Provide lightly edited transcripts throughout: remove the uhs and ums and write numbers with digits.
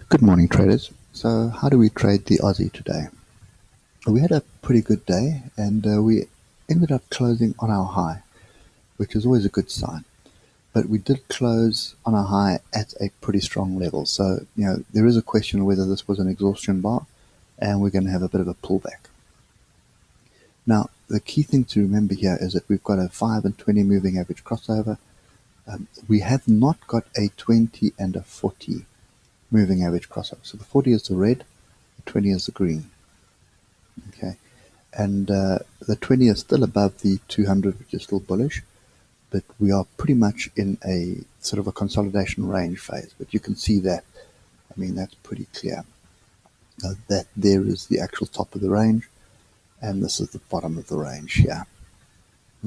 Good morning, traders. So how do we trade the Aussie today? We had a pretty good day and we ended up closing on our high, which is always a good sign. But we did close on a high at a pretty strong level. So, there is a question whether this was an exhaustion bar and we're going to have a bit of a pullback. Now, the key thing to remember here is that we've got a 5 and 20 moving average crossover. We have not got a 20 and a 40 moving average crossover. So the 40 is the red, the 20 is the green. Okay, and the 20 is still above the 200, which is still bullish, but we are pretty much in a sort of a consolidation range phase. But you can see that, that's pretty clear. That there is the actual top of the range, and this is the bottom of the range here.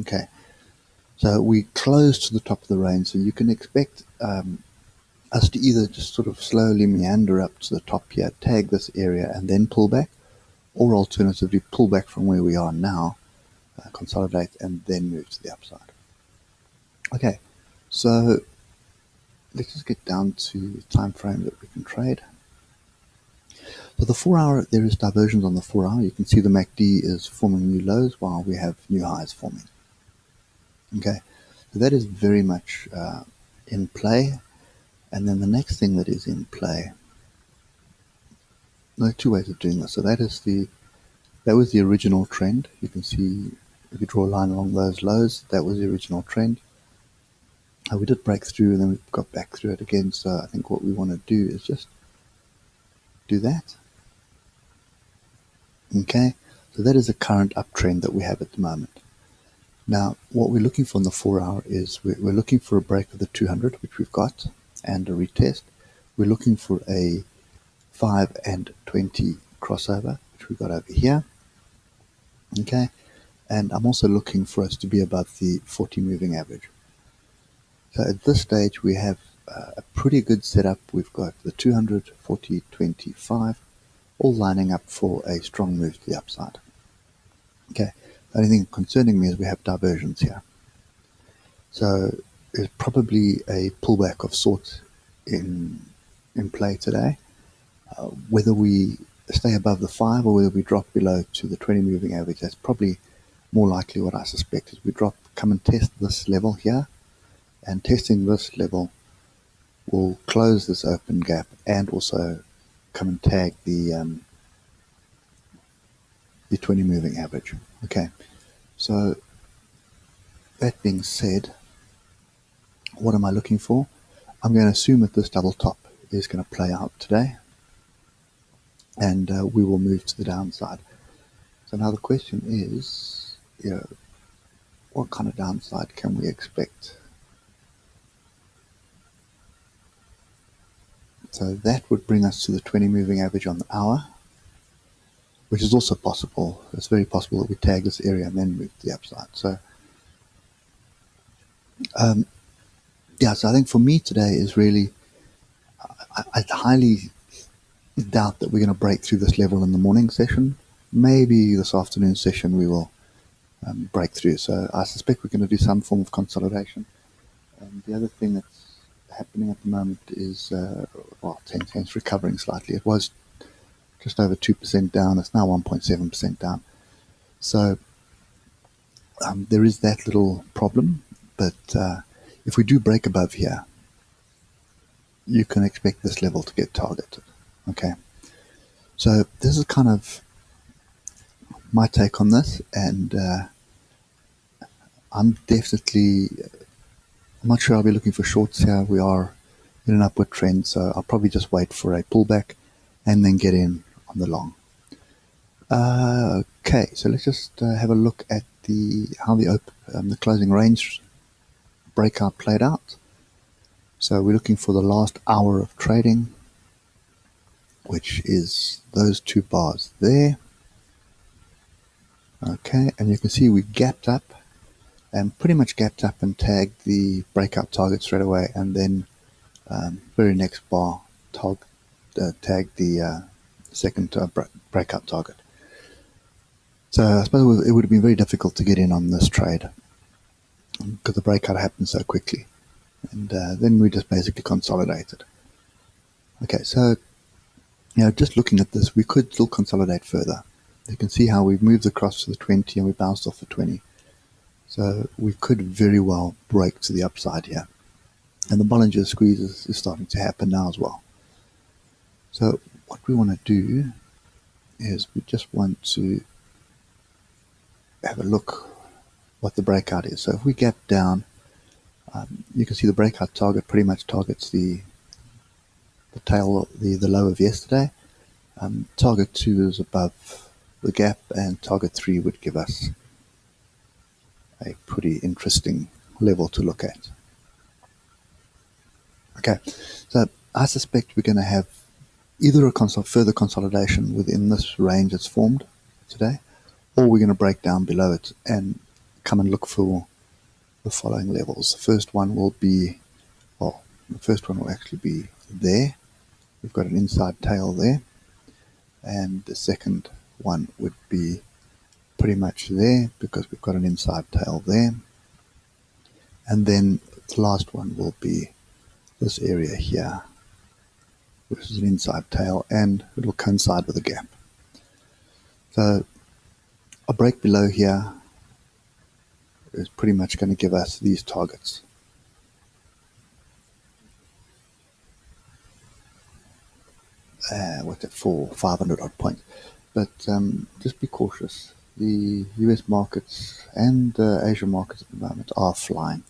Okay, so we close to the top of the range, so you can expect us to either just sort of slowly meander up to the top here, tag this area, and then pull back, or alternatively pull back from where we are now, consolidate, and then move to the upside. Okay, so let's just get down to the time frame that we can trade. So the 4 hour, there is diversions on the 4 hour. You can see the MACD is forming new lows while we have new highs forming. Okay, so that is very much in play. And then the next thing that is in play, there are two ways of doing this. So that was the original trend. You can see if you draw a line along those lows, that was the original trend. We did break through and then we got back through it again. So I think what we want to do is just do that. Okay, so that is the current uptrend that we have at the moment. Now, what we're looking for in the 4 hour is we're looking for a break of the 200, which we've got, and a retest. We're looking for a 5 and 20 crossover, which we've got over here. Okay, and I'm also looking for us to be above the 40 moving average. So at this stage, we have a pretty good setup. We've got the 200, 40, 20, 5, all lining up for a strong move to the upside. Okay, the only thing concerning me is we have diversions here. So there's probably a pullback of sorts in play today. Whether we stay above the 5 or whether we drop below to the 20 moving average, that's probably more likely what I suspect is we come and test this level here, and testing this level will close this open gap and also come and tag the 20 moving average. Okay, so that being said, what am I looking for? I'm going to assume that this double top is going to play out today, and we will move to the downside. So now the question is, what kind of downside can we expect? So that would bring us to the 20 moving average on the hour, which is also possible. It's very possible that we tag this area and then move to the upside. So, so I think for me today is really, I highly doubt that we're going to break through this level in the morning session. Maybe this afternoon session we will break through. So I suspect we're going to do some form of consolidation. And the other thing that's happening at the moment is, 10 cents recovering slightly. It was just over 2% down. It's now 1.7% down. So there is that little problem. But if we do break above here, you can expect this level to get targeted. Okay. So this is kind of my take on this, and I'm not sure I'll be looking for shorts here. We are in an upward trend, so I'll probably just wait for a pullback and then get in on the long. Okay, so let's just have a look at how the closing range breakout played out. So we're looking for the last hour of trading, which is those two bars there. Okay, and you can see we gapped up and pretty much gapped up and tagged the breakout target straight away, and then very next bar tagged the second breakout target. So I suppose it would have been very difficult to get in on this trade because the breakout happened so quickly, and then we just basically consolidated. Okay, so Just looking at this, we could still consolidate further. You can see how we've moved across to the 20 and we bounced off the 20. So we could very well break to the upside here. And the Bollinger Squeeze is starting to happen now as well. So what we want to do is we just want to have a look what the breakout is. So if we gap down, you can see the breakout target pretty much targets the tail, the low of yesterday. Target 2 is above the gap, and target 3 would give us a pretty interesting level to look at. Okay, so I suspect we're going to have either a further consolidation within this range that's formed today, or we're going to break down below it and come and look for the following levels. The first one will be, well, the first one will actually be there. We've got an inside tail there. And the second one would be pretty much there because we've got an inside tail there. And then the last one will be this area here, which is an inside tail, and it will coincide with a gap. So a break below here is pretty much going to give us these targets. What's it for? 500 odd points. But just be cautious. The US markets and Asia markets at the moment are flying.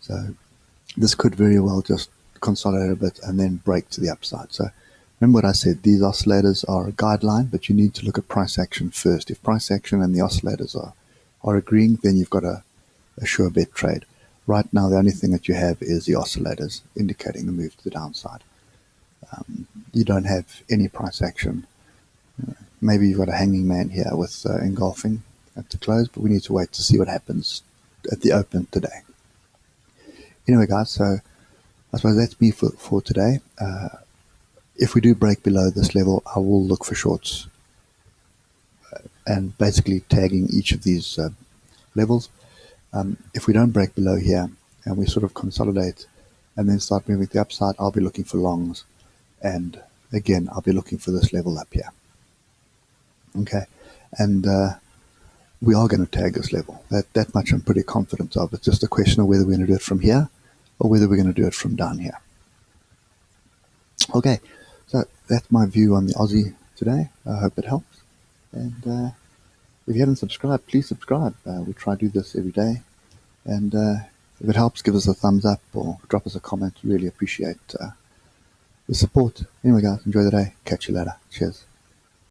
So this could very well just consolidate a bit and then break to the upside. So remember what I said, these oscillators are a guideline, but you need to look at price action first. If price action and the oscillators are agreeing, then you've got a sure bet trade. Right now, the only thing that you have is the oscillators indicating the move to the downside. You don't have any price action. Maybe you've got a hanging man here with engulfing at the close, but we need to wait to see what happens at the open today. Anyway, guys, so I suppose that's me for today. If we do break below this level, I will look for shorts and basically tagging each of these levels. If we don't break below here and we sort of consolidate and then start moving to the upside, I'll be looking for longs. And again, I'll be looking for this level up here. Okay, and we are going to tag this level. That much I'm pretty confident of. It's just a question of whether we're going to do it from here or whether we're going to do it from down here. Okay, so that's my view on the Aussie today. I hope it helps. And if you haven't subscribed, please subscribe. We try to do this every day. And if it helps, give us a thumbs up or drop us a comment. Really appreciate the support. Anyway, guys, enjoy the day. Catch you later. Cheers.